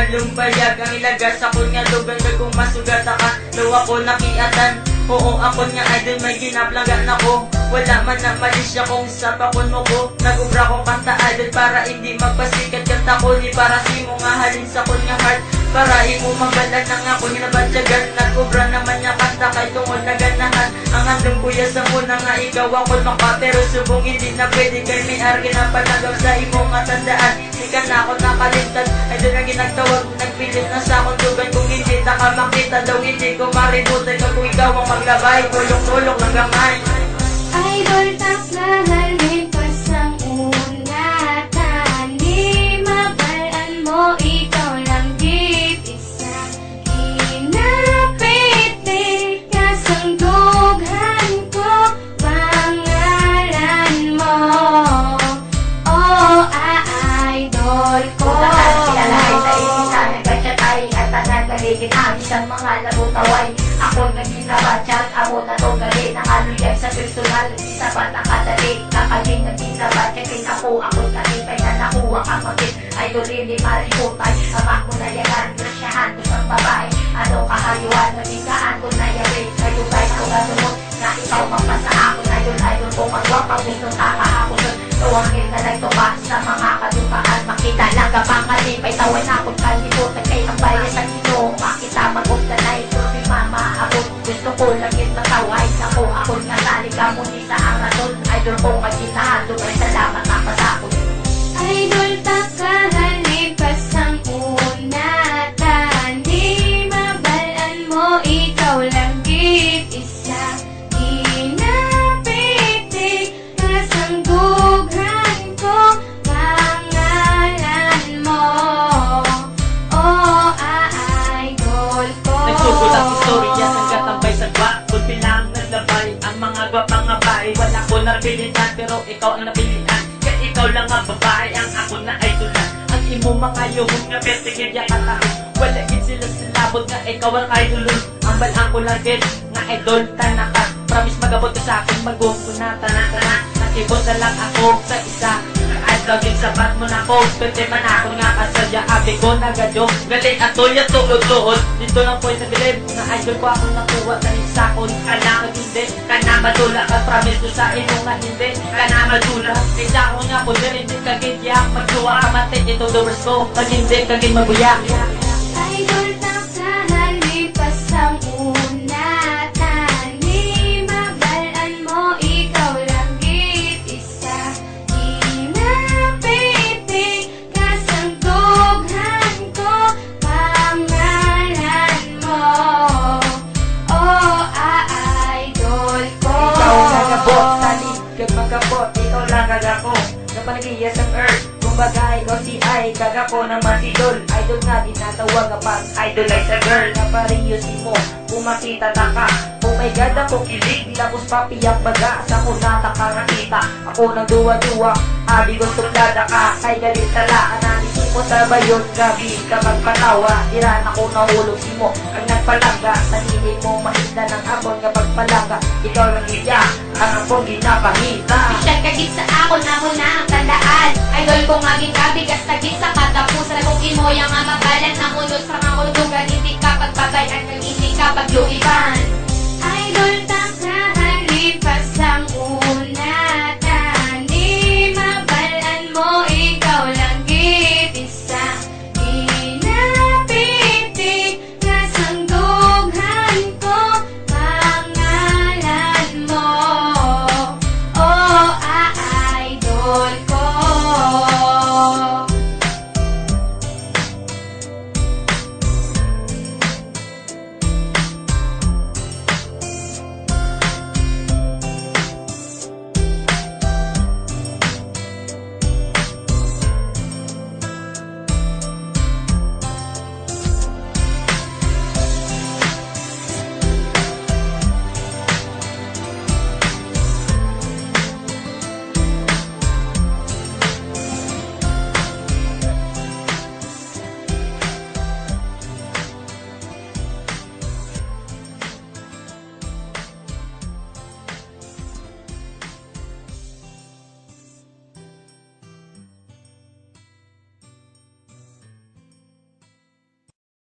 Lumbayag ang ilagas ako nga lugan kung masugat ka daw ako nakiatan. Oo ako nga idol may ginaplangan ako. Wala man na malisya kung sa pakon mo ko. Nag-ubra ko kanta idol para hindi magpasikat kanta ko. Ni para si mo nga halin sa kon nga heart. Para imo magalan na nga ko hinabadyagan. Nag-ubra naman niya kanta kay tungod na ganahan. Ang handong kuya sa muna nga ikaw ako maka. Pero subong hindi na pwede kay may argi na panagaw sa imo nga tandaan. Di ka na ako nakalimtan. Idol na ginagtawag nagpilit na sa akong dugan. Kung hindi na ka makita daw hindi ko maributan ka kung ikaw ang maglabay. Tulong-tulong ng gamay. Idol taklahalin pasang unatan. Di mabalaan mo ikaw lang git isa. Hinapitik ka sang dughan ko pangalan mo. Oh, idol ko. Bukakan sinalahay sa isisan, nagpatsyatay at nagaligid ang isang mga labutaway. Ako nagkinabatsyat, ako na to galit. Nakaluyag sa personal, isa pa nakadali. Kakaling nagkinabatsyat, ako kalipay na nakuha kang magit. Idol rin di mariputay, ama ko na yagan, grasyahan ko sa babae. Ano kahayuan, nabigaan ko na yari. Kayubay ko ganun, na ikaw magpasa ako. Idol ko magwapang gusto taka ako nun. Tuwangin na nagtupa sa mga kadukaan. Makita lang ka pang kalipay, tawan ako kalimutan kay ang bayan sa Ginoo. Makita mag-ugda na ito ni mama ako. Gusto ko langit mataway ako. Ako nga talika mo ni sa ang rason. Idol ko kaginahan, dumay salamat na pasakot. Idol taklahalin pasang unatan. Di mabalaan mo ikaw lang git isa. Hinapitik ka sang dughan ko pangalan mo. Oh, idol ko. Nagsugod ang istorya ng katambay sa gwa. Kunti lang naglabay ang mga gwapang ngabay. Wala ko napilitan pero ikaw ang napilitan. Kaya ikaw lang ang babae ang ako na idolan. Ang imo mga yuhong nga pestigil ya katahin. Wala gid sila silabot nga ikaw ang idolon. Ang balang ko lang gid nga idol tanaka. Promise magabot ka sa akin magungko na tanan-tanan. Nakibot na lang ako sa isa. Laging sapat mo na ko. Pwede man ako nga kasadya. Abi ko na gadyo. Galing ato ya tuod-tuod. Dito lang po yung nabilib. Na idol ko ako nakuha sa isakon. Kailangan hindi. Kana madula ka. Promise ko sa ino nga hindi. Kana madula. Kaya ako nga po din. Hindi kagidya. Magsuwa ka mati. Ito doors ko. Pag hindi kagid mabuya. Idol taklahalin pasang unatan. Di mabalaan mo ikaw lang git isa. Hinapitik ka sang dughan ko pangalan mo. Oh, idol ko. Ikaw nagabot. Talig kag magabot. Ikaw lang kagako. Napanagiyas ang earth. Kumbaga ikaw si I. Kagako naman idol. Idol nga tinatawag kapag idolize a girl. Napariyo si mo. Pumakita ta ka. Oh my God ako kilig. Lapos papiyak baga. Sa ko nataka nakita. Ako nang duwa-duwa. Abi gusto plada ka. Kay galit tala. Analisin mo sa bayon. Gabi ka magpatawa. Diran ako nahulog si mo. Ang nagpalangga. Sa hindi mo mahinda ng abon kapag palangga. Ikaw lang iya. Ang akong ginapahita. Bisyag kagit sa ako na mo na ang tandaan. Idol ko nga ginkabigas kagit sa katapusan. Kung imo yang nga mabalan na munod sa mga udugan. Hindi ka pagbabayan ng hindi ka pagluiban.